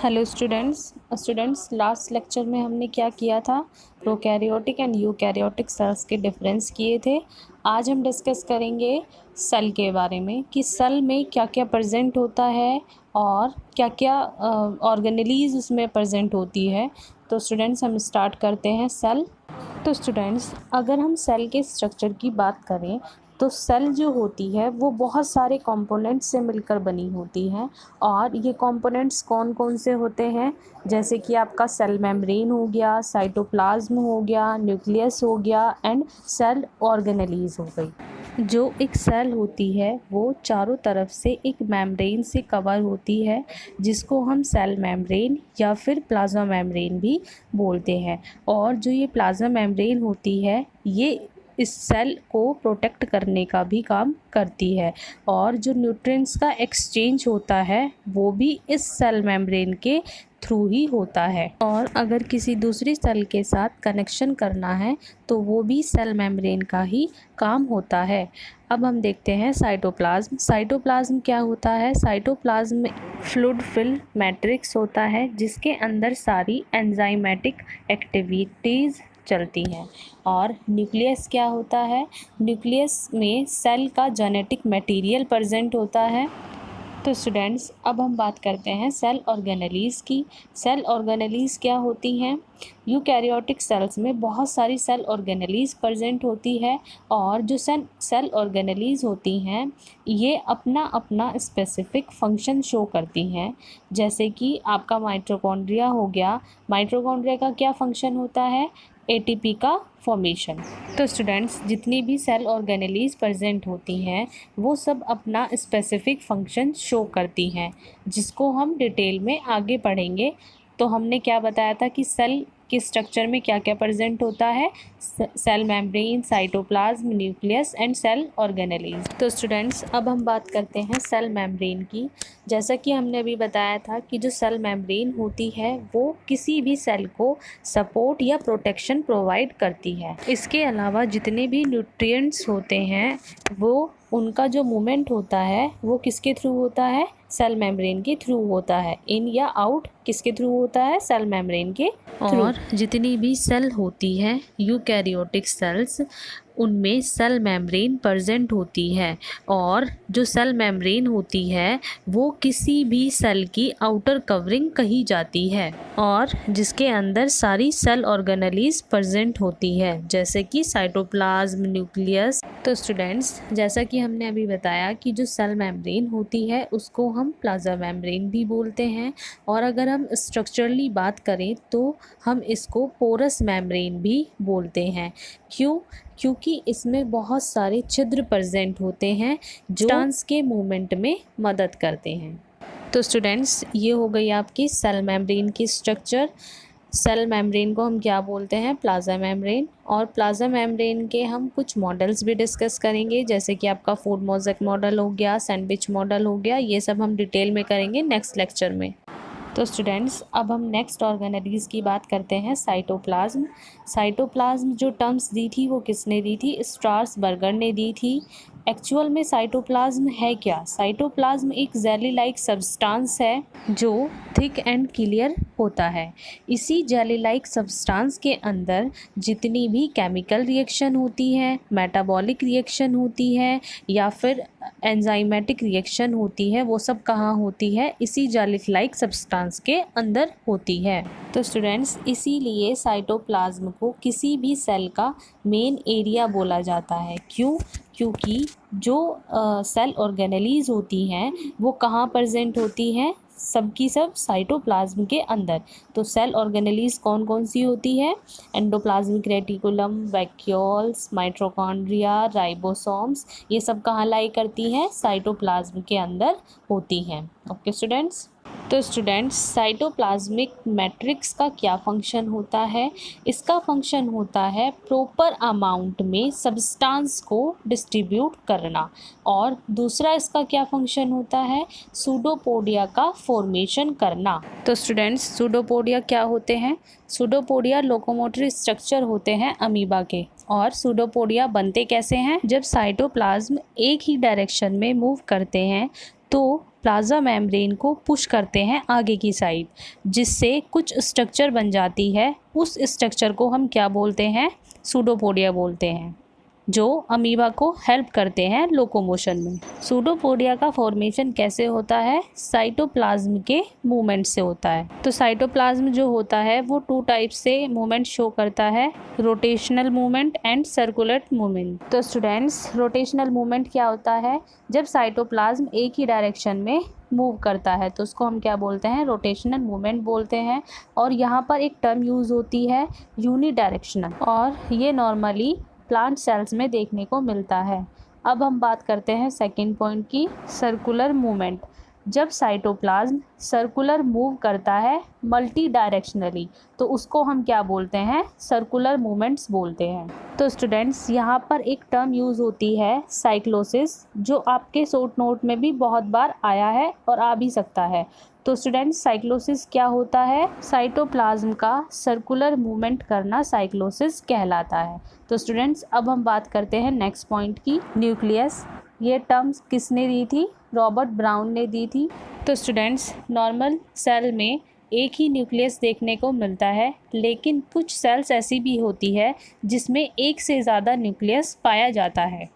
Hello students last lecture में हमने क्या किया था? प्रोकैरियोटिक एंड यूकैरियोटिक सेल्स के डिफरेंस किए थे। आज हम डिस्कस करेंगे सेल के बारे में कि सेल में क्या क्या प्रेजेंट होता है और क्या क्या ऑर्गेनेलीज उसमें प्रेजेंट होती है। तो स्टूडेंट्स हम स्टार्ट करते हैं सेल। तो स्टूडेंट्स अगर हम सेल के स्ट्रक्चर की बात करें तो सेल जो होती है वो बहुत सारे कंपोनेंट्स से मिलकर बनी होती है। और ये कंपोनेंट्स कौन कौन से होते हैं, जैसे कि आपका सेल मेम्ब्रेन हो गया, साइटोप्लाज्म हो गया, न्यूक्लियस हो गया एंड सेल ऑर्गेनेलीज हो गई। जो एक सेल होती है वो चारों तरफ से एक मेम्ब्रेन से कवर होती है, जिसको हम सेल मेम्ब्रेन या फिर प्लाज्मा मेम्ब्रेन भी बोलते हैं। और जो ये प्लाज्मा मेम्ब्रेन होती है ये इस सेल को प्रोटेक्ट करने का भी काम करती है। और जो न्यूट्रिएंट्स का एक्सचेंज होता है वो भी इस सेल मेम्ब्रेन के थ्रू ही होता है। और अगर किसी दूसरी सेल के साथ कनेक्शन करना है तो वो भी सेल मेम्ब्रेन का ही काम होता है। अब हम देखते हैं साइटोप्लाज्म। साइटोप्लाज्म क्या होता है? साइटोप्लाज्म फ्लूइड फिल्ड मैट्रिक्स होता है जिसके अंदर सारी एंजाइमेटिक एक्टिविटीज़ चलती हैं। और न्यूक्लियस क्या होता है? न्यूक्लियस में सेल का जेनेटिक मटेरियल प्रेजेंट होता है। तो स्टूडेंट्स अब हम बात करते हैं सेल ऑर्गेनेलीज़ की। सेल ऑर्गेनेलीज़ क्या होती हैं? यूकैरियोटिक सेल्स में बहुत सारी सेल ऑर्गेनेलीज़ प्रेजेंट होती है। और जो सेल ऑर्गेनेलीज़ होती हैं ये अपना अपना स्पेसिफिक फंक्शन शो करती हैं। जैसे कि आपका माइटोकॉन्ड्रिया हो गया। माइटोकॉन्ड्रिया का क्या फंक्शन होता है? एटीपी का फॉर्मेशन। तो स्टूडेंट्स जितनी भी सेल ऑर्गेनेलीज प्रेजेंट होती हैं वो सब अपना स्पेसिफिक फंक्शन शो करती हैं, जिसको हम डिटेल में आगे पढ़ेंगे। तो हमने क्या बताया था कि सेल के स्ट्रक्चर में क्या क्या प्रेजेंट होता है? Cell membrane, cytoplasm, nucleus and cell organelles. तो स्टूडेंट्स अब हम बात करते हैं सेल मेम्ब्रेन की। जैसा कि हमने अभी बताया था कि जो सेल मेम्ब्रेन होती है वो किसी भी सेल को सपोर्ट या प्रोटेक्शन प्रोवाइड करती है। इसके अलावा जितने भी न्यूट्रिएंट्स होते हैं वो उनका जो मूवमेंट होता है वो किसके थ्रू होता है? सेल मेम्ब्रेन के थ्रू होता है। इन या आउट किसके थ्रू होता है? सेल मेम्ब्रेन के थ्रू। और जितनी भी सेल होती है यूकैरियोटिक सेल्स उनमें सेल मेम्ब्रेन प्रेजेंट होती है। और जो सेल मेम्ब्रेन होती है वो किसी भी सेल की आउटर कवरिंग कही जाती है और जिसके अंदर सारी सेल ऑर्गेनेलीज प्रेजेंट होती है, जैसे कि साइटोप्लाज्म, न्यूक्लियस। तो स्टूडेंट्स जैसा कि हमने अभी बताया कि जो सेल मेम्ब्रेन होती है उसको हम प्लाज्मा मेम्ब्रेन भी बोलते हैं। और अगर हम स्ट्रक्चरली बात करें तो हम इसको पोरस मेम्ब्रेन भी बोलते हैं। क्यों? क्योंकि इसमें बहुत सारे छिद्र प्रेजेंट होते हैं जो डांस के मूवमेंट में मदद करते हैं। तो स्टूडेंट्स ये हो गई आपकी सेल मेम्ब्रेन की स्ट्रक्चर। सेल मेम्ब्रेन को हम क्या बोलते हैं? Plasma membrane. और प्लाज्मा मेम्ब्रेन के हम कुछ मॉडल्स भी डिस्कस करेंगे, जैसे कि आपका फूड मोज़ेक मॉडल हो गया, सैंडविच मॉडल हो गया। ये सब हम डिटेल में करेंगे नेक्स्ट लेक्चर में। तो स्टूडेंट्स अब हम नेक्स्ट ऑर्गेनेलीज की बात करते हैं, साइटोप्लाज्म। साइटोप्लाज्म जो टर्म्स दी थी वो किसने दी थी? स्ट्रासबर्गर ने दी थी। एक्चुअल में साइटोप्लाज्म है क्या? साइटोप्लाज्म एक जेली लाइक सब्सटेंस है जो थिक एंड क्लियर होता है। इसी जेली लाइक सब्सटेंस के अंदर जितनी भी केमिकल रिएक्शन होती है, मेटाबॉलिक रिएक्शन होती है या फिर एंजाइमेटिक रिएक्शन होती है, वो सब कहाँ होती है? इसी जेली लाइक सब्सटेंस के अंदर होती है। तो स्टूडेंट्स इसीलिए साइटोप्लाज्म को किसी भी सेल का मेन एरिया बोला जाता है। क्यों? क्योंकि जो सेल ऑर्गेनेलीज होती हैं वो कहाँ प्रेजेंट होती हैं? सबकी सब साइटोप्लाज्म के अंदर। तो सेल ऑर्गेनेलीज कौन कौन सी होती है? Endoplasmic reticulum, vacuoles, mitochondria, ribosomes, ये सब कहाँ लाई करती हैं? साइटोप्लाज्म के अंदर होती हैं। Okay students. तो स्टूडेंट्स साइटोप्लाज्मिक मैट्रिक्स का क्या फंक्शन होता है? इसका फंक्शन होता है प्रॉपर अमाउंट में सब्सटेंस को डिस्ट्रीब्यूट करना। और दूसरा इसका क्या फंक्शन होता है? सूडोपोडिया का फॉर्मेशन करना। तो स्टूडेंट्स सूडोपोडिया क्या होते हैं? सूडोपोडिया लोकोमोटरी स्ट्रक्चर होते हैं अमीबा के। और सूडोपोडिया बनते कैसे हैं? जब साइटोप्लाज्म एक ही डायरेक्शन में मूव करते हैं तो प्लाज्मा मेम्ब्रेन को पुश करते हैं आगे की साइड, जिससे कुछ स्ट्रक्चर बन जाती है। उस स्ट्रक्चर को हम क्या बोलते हैं? सूडोपोडिया बोलते हैं, जो अमीबा को हेल्प करते हैं लोकोमोशन में। सूडोपोडिया का फॉर्मेशन कैसे होता है? साइटोप्लाज्म के मूवमेंट से होता है। तो साइटोप्लाज्म जो होता है वो 2 टाइप से मूवमेंट शो करता है, rotational movement and circular movement. तो स्टूडेंट्स, रोटेशनल मूवमेंट क्या होता है? जब साइटोप्लाज्म एक ही डायरेक्शन में मूव करता है तो उसको हम क्या बोलते हैं? रोटेशनल मूवमेंट बोलते हैं। और यहाँ पर एक टर्म यूज़ होती है यूनिडायरेक्शनल, और ये नॉर्मली प्लांट सेल्स में देखने को मिलता है। अब हम बात करते हैं सेकंड पॉइंट की, सर्कुलर मूवमेंट। जब साइटोप्लाज्म सर्कुलर मूव करता है मल्टी डायरेक्शनली तो उसको हम क्या बोलते हैं? सर्कुलर मूवमेंट्स बोलते हैं। तो स्टूडेंट्स, यहाँ पर एक टर्म यूज़ होती है साइक्लोसिस, जो आपके शॉर्ट नोट में भी बहुत बार आया है और आ भी सकता है। तो स्टूडेंट्स, साइक्लोसिस क्या होता है? साइटोप्लाज्म का सर्कुलर मूवमेंट करना साइक्लोसिस कहलाता है। तो स्टूडेंट्स, अब हम बात करते हैं नेक्स्ट पॉइंट की, न्यूक्लियस। ये टर्म्स किसने दी थी? रॉबर्ट ब्राउन ने दी थी। तो स्टूडेंट्स, नॉर्मल सेल में एक ही न्यूक्लियस देखने को मिलता है, लेकिन कुछ सेल्स ऐसी भी होती है जिसमें एक से ज़्यादा न्यूक्लियस पाया जाता है।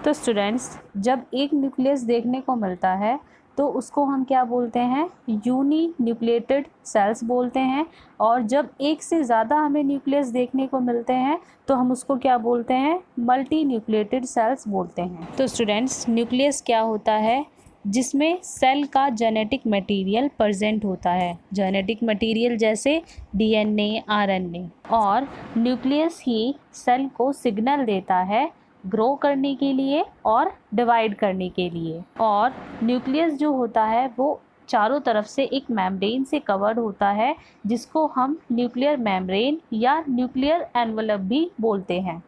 तो स्टूडेंट्स, जब एक न्यूक्लियस देखने को मिलता है तो उसको हम क्या बोलते हैं? यूनी न्यूक्लिएटेड सेल्स बोलते हैं। और जब एक से ज़्यादा हमें न्यूक्लियस देखने को मिलते हैं तो हम उसको क्या बोलते हैं? मल्टी न्यूक्लिएटेड सेल्स बोलते हैं। तो स्टूडेंट्स, न्यूक्लियस क्या होता है? जिसमें सेल का जेनेटिक मटेरियल प्रेजेंट होता है। जेनेटिक मटेरियल जैसे DNA, RNA। और न्यूक्लियस ही सेल को सिग्नल देता है ग्रो करने के लिए और डिवाइड करने के लिए। और न्यूक्लियस जो होता है वो चारों तरफ से एक मेम्ब्रेन से कवर्ड होता है, जिसको हम न्यूक्लियर मेम्ब्रेन या न्यूक्लियर एनवलप भी बोलते हैं।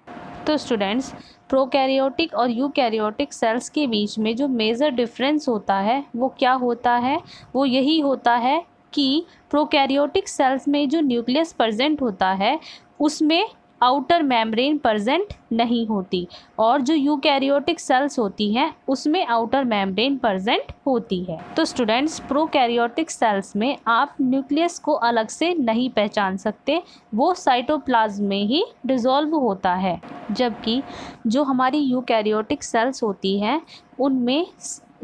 तो स्टूडेंट्स, प्रोकैरियोटिक और यूकैरियोटिक सेल्स के बीच में जो मेजर डिफरेंस होता है वो क्या होता है? वो यही होता है कि प्रोकैरियोटिक सेल्स में जो न्यूक्लियस प्रेजेंट होता है उसमें आउटर मेम्ब्रेन प्रेजेंट नहीं होती, और जो यूकैरियोटिक सेल्स होती हैं उसमें आउटर मेम्ब्रेन प्रेजेंट होती है। तो स्टूडेंट्स, प्रोकैरियोटिक सेल्स में आप न्यूक्लियस को अलग से नहीं पहचान सकते, वो साइटोप्लाज्म में ही डिसॉल्व होता है। जबकि जो हमारी यूकैरियोटिक सेल्स होती हैं उनमें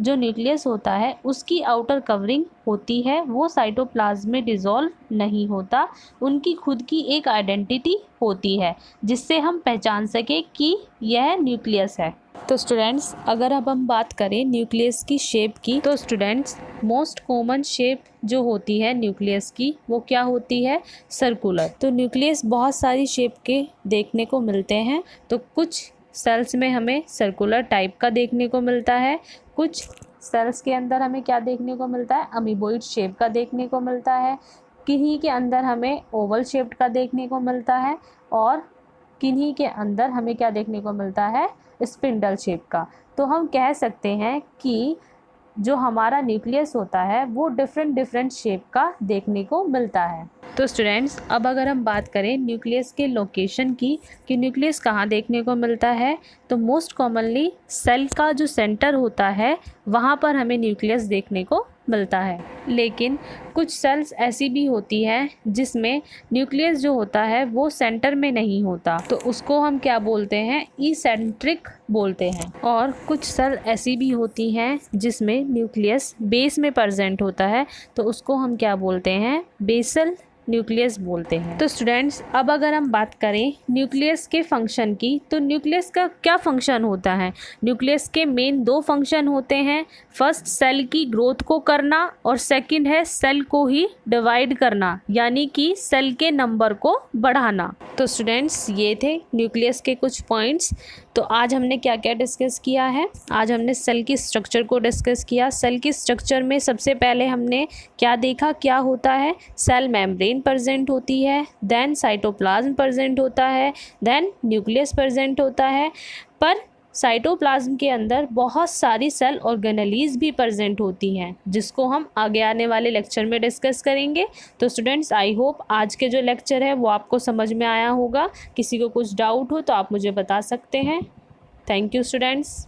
जो न्यूक्लियस होता है उसकी आउटर कवरिंग होती है, वो साइटोप्लाज्म में डिसॉल्व नहीं होता। उनकी खुद की एक आइडेंटिटी होती है जिससे हम पहचान सके कि यह न्यूक्लियस है। तो स्टूडेंट्स, अगर अब हम बात करें न्यूक्लियस की शेप की, तो स्टूडेंट्स, मोस्ट कॉमन शेप जो होती है न्यूक्लियस की वो क्या होती है? सर्कुलर। तो न्यूक्लियस बहुत सारी शेप के देखने को मिलते हैं। तो कुछ सेल्स में हमें सर्कुलर टाइप का देखने को मिलता है, कुछ सेल्स के अंदर हमें क्या देखने को मिलता है? अमीबोइड शेप का देखने को मिलता है, किन्हीं के अंदर हमें ओवल शेप्ड का देखने को मिलता है, और किन्हीं के अंदर हमें क्या देखने को मिलता है? स्पिंडल शेप का। तो हम कह सकते हैं कि जो हमारा न्यूक्लियस होता है वो डिफरेंट शेप का देखने को मिलता है। तो स्टूडेंट्स, अब अगर हम बात करें न्यूक्लियस के लोकेशन की कि न्यूक्लियस कहाँ देखने को मिलता है, तो मोस्ट कॉमनली सेल का जो सेंटर होता है वहाँ पर हमें न्यूक्लियस देखने को मिलता है। लेकिन कुछ सेल्स ऐसी भी होती हैं जिसमें न्यूक्लियस जो होता है वो सेंटर में नहीं होता, तो उसको हम क्या बोलते हैं? इसेंट्रिक बोलते हैं। और कुछ सेल ऐसी भी होती हैं जिसमें न्यूक्लियस बेस में प्रेजेंट होता है, तो उसको हम क्या बोलते हैं? बेसल न्यूक्लियस बोलते हैं। तो स्टूडेंट्स, अब अगर हम बात करें न्यूक्लियस के फंक्शन की, तो न्यूक्लियस का क्या फंक्शन होता है? न्यूक्लियस के मेन 2 फंक्शन होते हैं। फर्स्ट, सेल की ग्रोथ को करना, और सेकंड है सेल को ही डिवाइड करना, यानी कि सेल के नंबर को बढ़ाना। तो स्टूडेंट्स, ये थे न्यूक्लियस के कुछ पॉइंट्स। तो आज हमने क्या क्या डिस्कस किया है? आज हमने सेल की स्ट्रक्चर को डिस्कस किया। सेल की स्ट्रक्चर में सबसे पहले हमने क्या देखा? क्या होता है? सेल मेम्ब्रेन प्रेजेंट होती है, देन साइटोप्लाज्म प्रेजेंट होता है, देन न्यूक्लियस प्रेजेंट होता है। पर साइटोप्लाज्म के अंदर बहुत सारी सेल ऑर्गेनेलीज भी प्रेजेंट होती हैं, जिसको हम आगे आने वाले लेक्चर में डिस्कस करेंगे। तो स्टूडेंट्स, आई होप आज के जो लेक्चर है वो आपको समझ में आया होगा। किसी को कुछ डाउट हो तो आप मुझे बता सकते हैं। Thank you students.